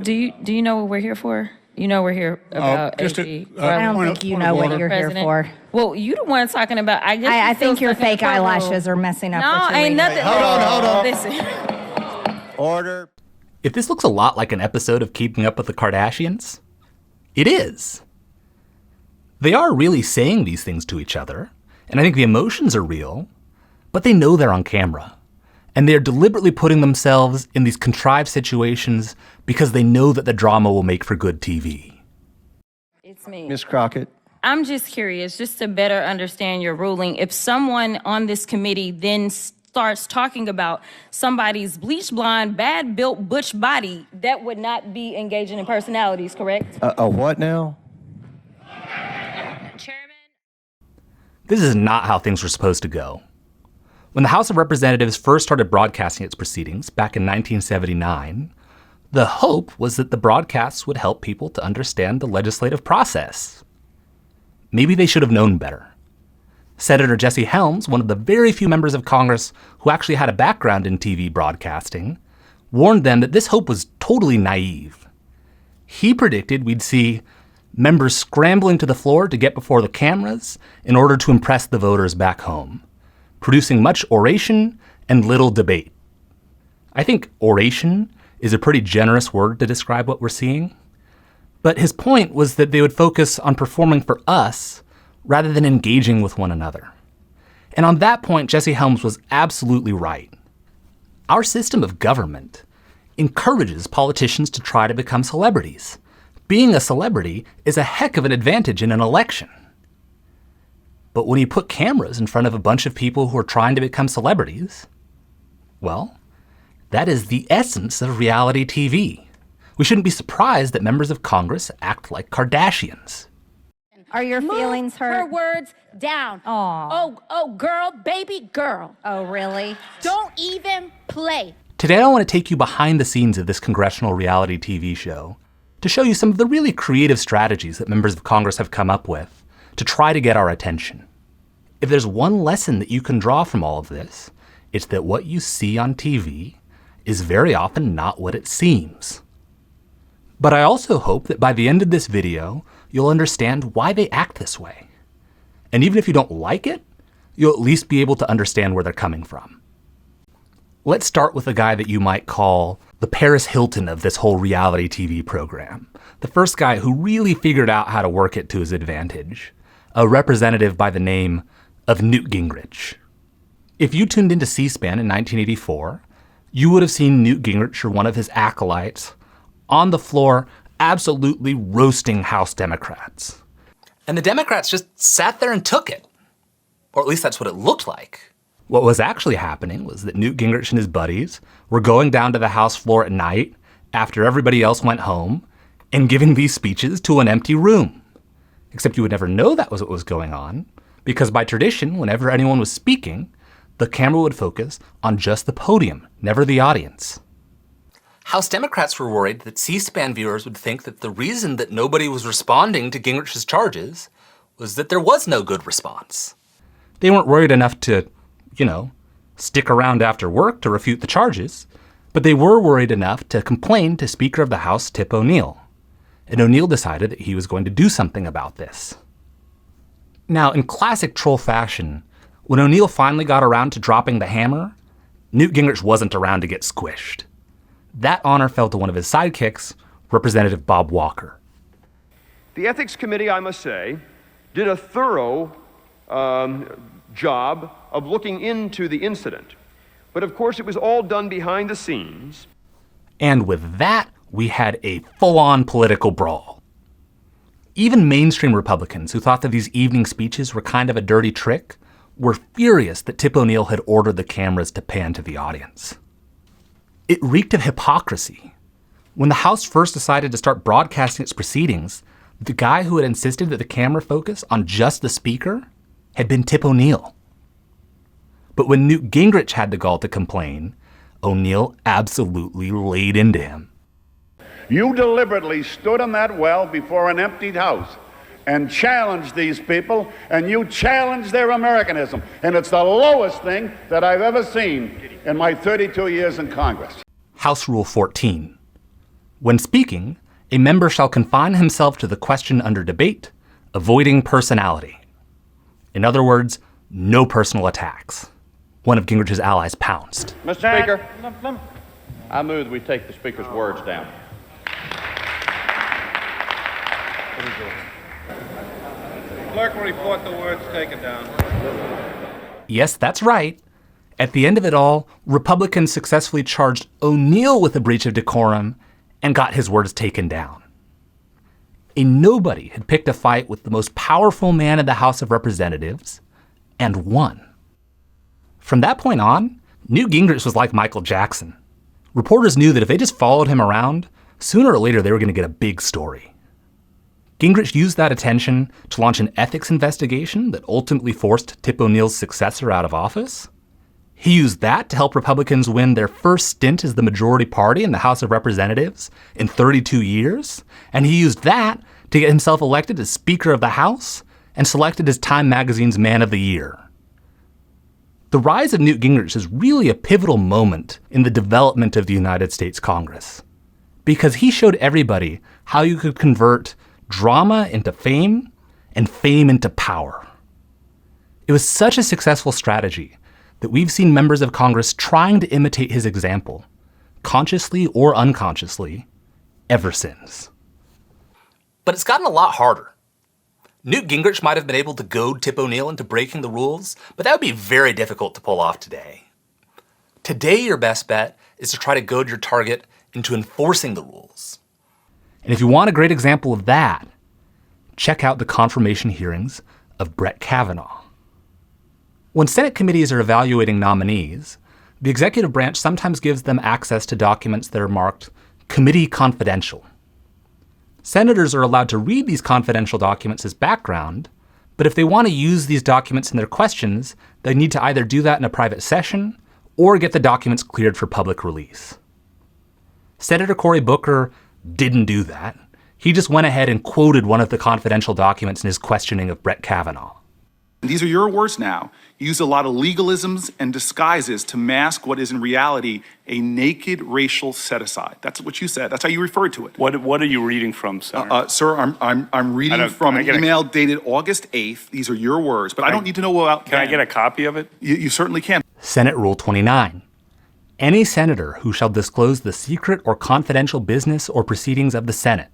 Do you know what we're here for? You know we're here about AG. I don't think you know what you're here for. Well, you the one talking about. I think your fake eyelashes are messing up. No, ain't nothing. Hold on. Listen. Order. If this looks a lot like an episode of Keeping Up with the Kardashians, it is. They are really saying these things to each other, and I think the emotions are real, but they know they're on camera. And they're deliberately putting themselves in these contrived situations because they know that the drama will make for good TV. It's me. Ms. Crockett. I'm just curious, just to better understand your ruling. If someone on this committee then starts talking about somebody's bleach blonde, bad built butch body, that would not be engaging in personalities, correct? A what now? Chairman? This is not how things were supposed to go. When the House of Representatives first started broadcasting its proceedings back in 1979, the hope was that the broadcasts would help people to understand the legislative process. Maybe they should have known better. Senator Jesse Helms, one of the very few members of Congress who actually had a background in TV broadcasting, warned them that this hope was totally naive. He predicted we'd see members scrambling to the floor to get before the cameras in order to impress the voters back home, producing much oration and little debate. I think oration is a pretty generous word to describe what we're seeing. But his point was that they would focus on performing for us rather than engaging with one another. And on that point, Jesse Helms was absolutely right. Our system of government encourages politicians to try to become celebrities. Being a celebrity is a heck of an advantage in an election. But when you put cameras in front of a bunch of people who are trying to become celebrities, well, that is the essence of reality TV. We shouldn't be surprised that members of Congress act like Kardashians. Are your feelings hurt? Her words down. Aw. Oh, girl, baby girl. Oh, really? Don't even play. Today I want to take you behind the scenes of this congressional reality TV show to show you some of the really creative strategies that members of Congress have come up with to try to get our attention. If there's one lesson that you can draw from all of this, it's that what you see on TV is very often not what it seems. But I also hope that by the end of this video, you'll understand why they act this way. And even if you don't like it, you'll at least be able to understand where they're coming from. Let's start with a guy that you might call the Paris Hilton of this whole reality TV program. The first guy who really figured out how to work it to his advantage. A representative by the name of Newt Gingrich. If you tuned into C-SPAN in 1984, you would have seen Newt Gingrich or one of his acolytes on the floor absolutely roasting House Democrats. And the Democrats just sat there and took it. Or at least that's what it looked like. What was actually happening was that Newt Gingrich and his buddies were going down to the House floor at night after everybody else went home and giving these speeches to an empty room. Except you would never know that was what was going on, because by tradition, whenever anyone was speaking, the camera would focus on just the podium, never the audience. House Democrats were worried that C-SPAN viewers would think that the reason that nobody was responding to Gingrich's charges was that there was no good response. They weren't worried enough to, stick around after work to refute the charges, but they were worried enough to complain to Speaker of the House Tip O'Neill. And O'Neill decided that he was going to do something about this. Now, in classic troll fashion, when O'Neill finally got around to dropping the hammer, Newt Gingrich wasn't around to get squished. That honor fell to one of his sidekicks, Representative Bob Walker. The Ethics Committee, I must say, did a thorough job of looking into the incident. But of course, it was all done behind the scenes. And with that, we had a full-on political brawl. Even mainstream Republicans who thought that these evening speeches were kind of a dirty trick were furious that Tip O'Neill had ordered the cameras to pan to the audience. It reeked of hypocrisy. When the House first decided to start broadcasting its proceedings, the guy who had insisted that the camera focus on just the speaker had been Tip O'Neill. But when Newt Gingrich had the gall to complain, O'Neill absolutely laid into him. You deliberately stood in that well before an emptied house and challenged these people, and you challenged their Americanism. And it's the lowest thing that I've ever seen in my 32 years in Congress. House Rule 14. When speaking, a member shall confine himself to the question under debate, avoiding personality. In other words, no personal attacks. One of Gingrich's allies pounced. Mr. Speaker, I move that we take the Speaker's words down. Clerk will report the words taken down. Yes, that's right. At the end of it all, Republicans successfully charged O'Neill with a breach of decorum and got his words taken down. A nobody had picked a fight with the most powerful man in the House of Representatives and won. From that point on, Newt Gingrich was like Michael Jackson. Reporters knew that if they just followed him around, sooner or later they were going to get a big story. Gingrich used that attention to launch an ethics investigation that ultimately forced Tip O'Neill's successor out of office. He used that to help Republicans win their first stint as the majority party in the House of Representatives in 32 years. And he used that to get himself elected as Speaker of the House and selected as Time Magazine's Man of the Year. The rise of Newt Gingrich is really a pivotal moment in the development of the United States Congress, because he showed everybody how you could convert drama into fame and fame into power. It was such a successful strategy that we've seen members of Congress trying to imitate his example, consciously or unconsciously, ever since. But it's gotten a lot harder. Newt Gingrich might have been able to goad Tip O'Neill into breaking the rules, but that would be very difficult to pull off today. Today, your best bet is to try to goad your target into enforcing the rules. And if you want a great example of that, check out the confirmation hearings of Brett Kavanaugh. When Senate committees are evaluating nominees, the executive branch sometimes gives them access to documents that are marked committee confidential. Senators are allowed to read these confidential documents as background, but if they want to use these documents in their questions, they need to either do that in a private session or get the documents cleared for public release. Senator Cory Booker didn't do that. He just went ahead and quoted one of the confidential documents in his questioning of Brett Kavanaugh. These are your words now. You use a lot of legalisms and disguises to mask what is in reality a naked racial set-aside. That's what you said. That's how you referred to it. What are you reading from, Senator? Sir, I'm reading from an email dated August 8th. These are your words, but I don't need to know about Can I get a copy of it? You certainly can. Senate Rule 29. Any senator who shall disclose the secret or confidential business or proceedings of the Senate,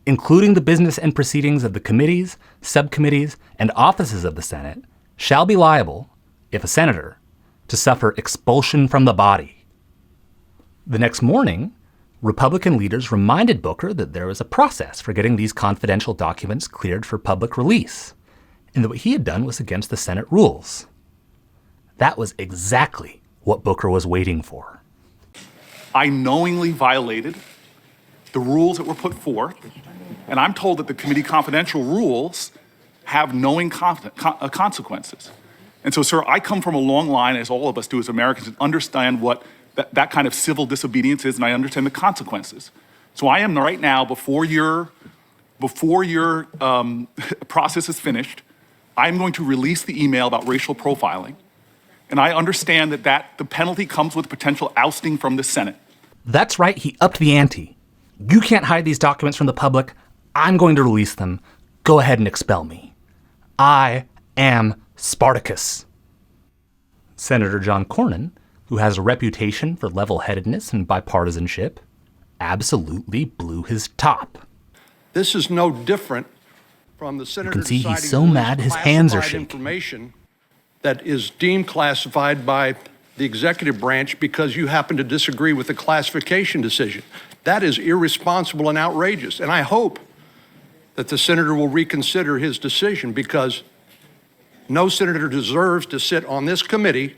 including the business and proceedings of the committees, subcommittees, and offices of the Senate, shall be liable, if a senator, to suffer expulsion from the body. The next morning, Republican leaders reminded Booker that there was a process for getting these confidential documents cleared for public release, and that what he had done was against the Senate rules. That was exactly what Booker was waiting for. I knowingly violated the rules that were put forth, and I'm told that the committee confidential rules have knowing consequences. And so, sir, I come from a long line, as all of us do as Americans, and understand what that kind of civil disobedience is, and I understand the consequences. So I am right now, before your process is finished, I'm going to release the email about racial profiling, and I understand that the penalty comes with potential ousting from the Senate. That's right, he upped the ante. You can't hide these documents from the public. I'm going to release them. Go ahead and expel me. I am Spartacus. Senator John Cornyn, who has a reputation for level-headedness and bipartisanship, absolutely blew his top. This is no different from the senator You can see he's deciding so to mad release his hands are classified shaking. information that is deemed classified by the executive branch because you happen to disagree with the classification decision. That is irresponsible and outrageous. And I hope that the senator will reconsider his decision, because no senator deserves to sit on this committee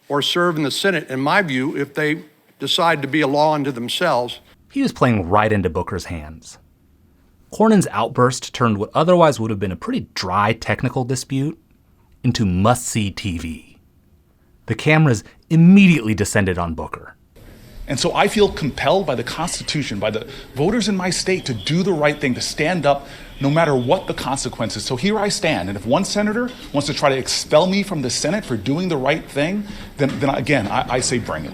or serve in the Senate, in my view, if they decide to be a law unto themselves. He was playing right into Booker's hands. Cornyn's outburst turned what otherwise would have been a pretty dry technical dispute into must-see TV. The cameras immediately descended on Booker. And so I feel compelled by the Constitution, by the voters in my state, to do the right thing, to stand up no matter what the consequences. So here I stand. And if one senator wants to try to expel me from the Senate for doing the right thing, then again, I say bring it.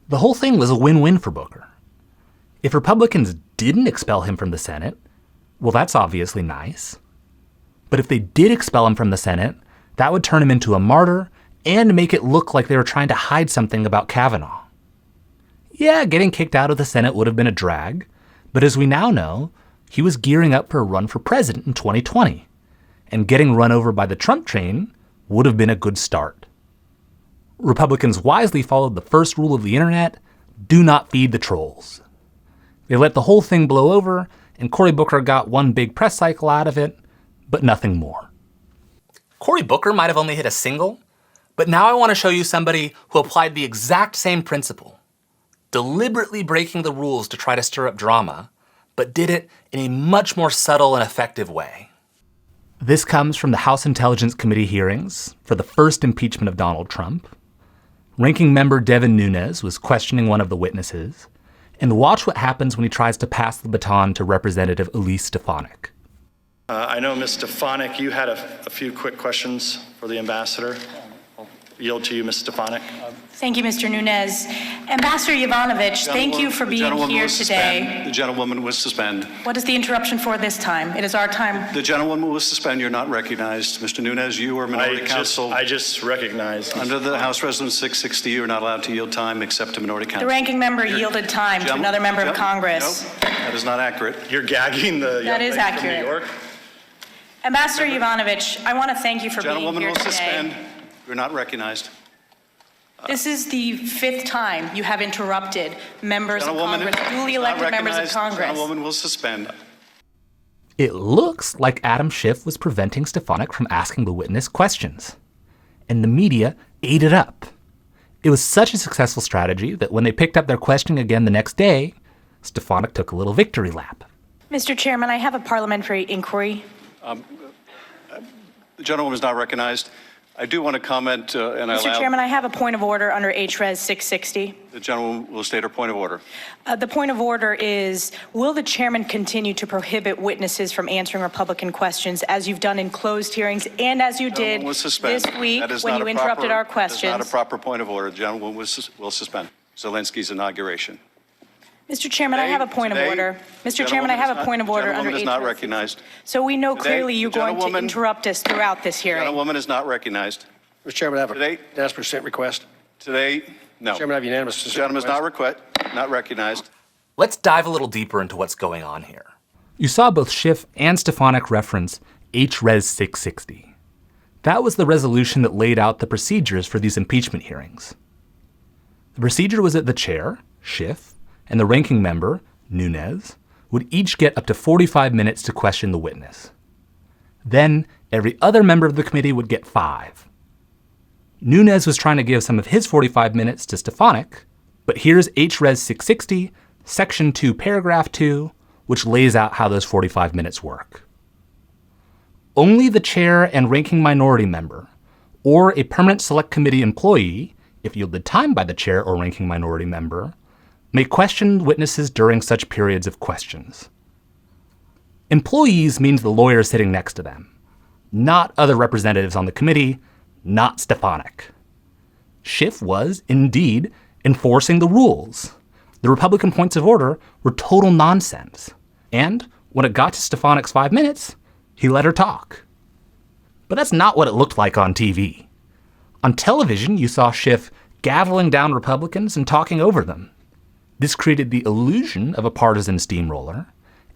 The whole thing was a win-win for Booker. If Republicans didn't expel him from the Senate, well, that's obviously nice. But if they did expel him from the Senate, that would turn him into a martyr and make it look like they were trying to hide something about Kavanaugh. Yeah, getting kicked out of the Senate would have been a drag, but as we now know, he was gearing up for a run for president in 2020, and getting run over by the Trump train would have been a good start. Republicans wisely followed the first rule of the internet: do not feed the trolls. They let the whole thing blow over, and Cory Booker got one big press cycle out of it, but nothing more. Cory Booker might have only hit a single, but now I want to show you somebody who applied the exact same principle, deliberately breaking the rules to try to stir up drama, but did it in a much more subtle and effective way. This comes from the House Intelligence Committee hearings for the first impeachment of Donald Trump. Ranking member Devin Nunes was questioning one of the witnesses, and watch what happens when he tries to pass the baton to Representative Elise Stefanik. I know, Ms. Stefanik, you had a few quick questions for the ambassador. I'll yield to you, Ms. Stefanik. Thank you, Mr. Nunes. Ambassador Yovanovitch, thank you for being here today. The gentlewoman will suspend. What is the interruption for this time? It is our time. The gentlewoman will suspend. You're not recognized. Mr. Nunes, you are minority counsel. I just recognized. Under the House Resolution 660, you are not allowed to yield time except to minority counsel. The ranking member yielded time to another member of Congress. No, that is not accurate. You're gagging the That is young lady from New accurate. York. Ambassador Yovanovitch, I want to thank you for being Gentlewoman here will today. suspend. You're not recognized. This is the fifth time you have interrupted members of Congress, duly elected members of Congress. Gentlewoman will suspend. It looks like Adam Schiff was preventing Stefanik from asking the witness questions, and the media ate it up. It was such a successful strategy that when they picked up their questioning again the next day, Stefanik took a little victory lap. Mr. Chairman, I have a parliamentary inquiry. The gentlewoman is not recognized. I do want to comment, and Mr. Chairman, I have a point of order under H.Res. 660. The gentlewoman will state her point of order. The point of order is, will the chairman continue to prohibit witnesses from answering Republican questions as you've done in closed hearings and as you did this week when you interrupted our questions? That is not a proper point of order. The gentlewoman will suspend Zelensky's inauguration. Mr. Chairman, I have a point of order. Mr. Chairman, I have a point of order under H.Res. Gentlewoman is not recognized. So we know clearly you're going to interrupt us throughout this hearing. Gentlewoman is not recognized. Mr. Chairman, I have a Today, unanimous consent request. Today, no. Chairman, I have unanimous consent Gentleman is request. not recognized. Let's dive a little deeper into what's going on here. You saw both Schiff and Stefanik reference H.Res. 660. That was the resolution that laid out the procedures for these impeachment hearings. The procedure was that the chair, Schiff, and the ranking member, Nunes, would each get up to 45 minutes to question the witness. Then, every other member of the committee would get 5. Nunes was trying to give some of his 45 minutes to Stefanik, but here's H.Res. 660, Section 2, Paragraph 2, which lays out how those 45 minutes work. Only the chair and ranking minority member, or a permanent select committee employee, if yielded time by the chair or ranking minority member, may question witnesses during such periods of questions. Employees means the lawyer sitting next to them, not other representatives on the committee, not Stefanik. Schiff was, indeed, enforcing the rules. The Republican points of order were total nonsense. And when it got to Stefanik's 5 minutes, he let her talk. But that's not what it looked like on TV. On television, you saw Schiff gaveling down Republicans and talking over them. This created the illusion of a partisan steamroller,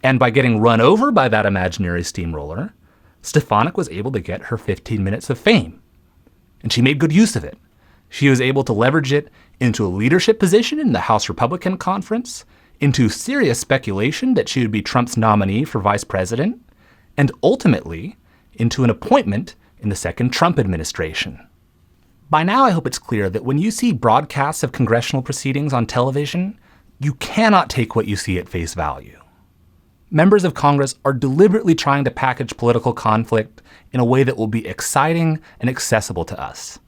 and by getting run over by that imaginary steamroller, Stefanik was able to get her 15 minutes of fame. And she made good use of it. She was able to leverage it into a leadership position in the House Republican Conference, into serious speculation that she would be Trump's nominee for vice president, and ultimately into an appointment in the second Trump administration. By now, I hope it's clear that when you see broadcasts of congressional proceedings on television, you cannot take what you see at face value. Members of Congress are deliberately trying to package political conflict in a way that will be exciting and accessible to us,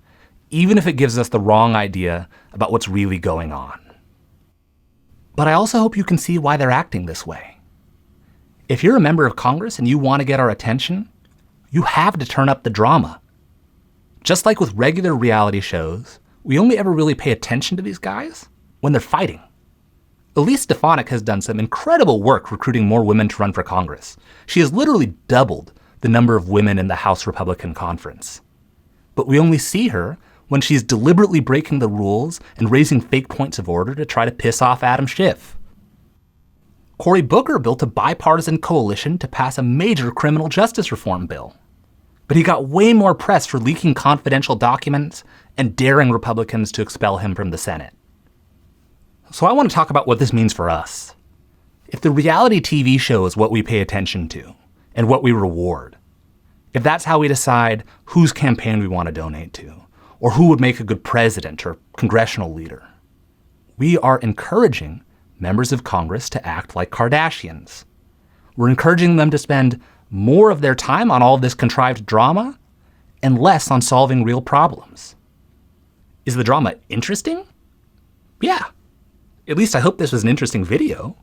even if it gives us the wrong idea about what's really going on. But I also hope you can see why they're acting this way. If you're a member of Congress and you want to get our attention, you have to turn up the drama. Just like with regular reality shows, we only ever really pay attention to these guys when they're fighting. Elise Stefanik has done some incredible work recruiting more women to run for Congress. She has literally doubled the number of women in the House Republican Conference. But we only see her when she's deliberately breaking the rules and raising fake points of order to try to piss off Adam Schiff. Cory Booker built a bipartisan coalition to pass a major criminal justice reform bill. But he got way more press for leaking confidential documents and daring Republicans to expel him from the Senate. So I want to talk about what this means for us. If the reality TV show is what we pay attention to and what we reward, if that's how we decide whose campaign we want to donate to, or who would make a good president or congressional leader, we are encouraging members of Congress to act like Kardashians. We're encouraging them to spend more of their time on all of this contrived drama and less on solving real problems. Is the drama interesting? Yeah. At least I hope this was an interesting video.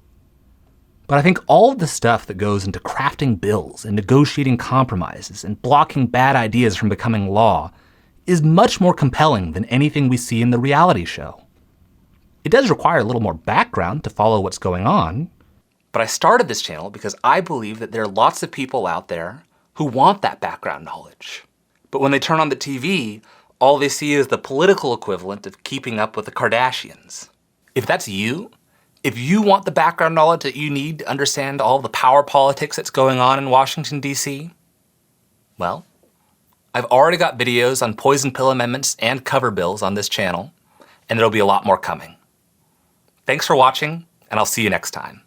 But I think all of the stuff that goes into crafting bills and negotiating compromises and blocking bad ideas from becoming law is much more compelling than anything we see in the reality show. It does require a little more background to follow what's going on. But I started this channel because I believe that there are lots of people out there who want that background knowledge. But when they turn on the TV, all they see is the political equivalent of keeping up with the Kardashians. If that's you, if you want the background knowledge that you need to understand all the power politics that's going on in Washington, D.C., well, I've already got videos on poison pill amendments and cover bills on this channel, and there'll be a lot more coming. Thanks for watching, and I'll see you next time.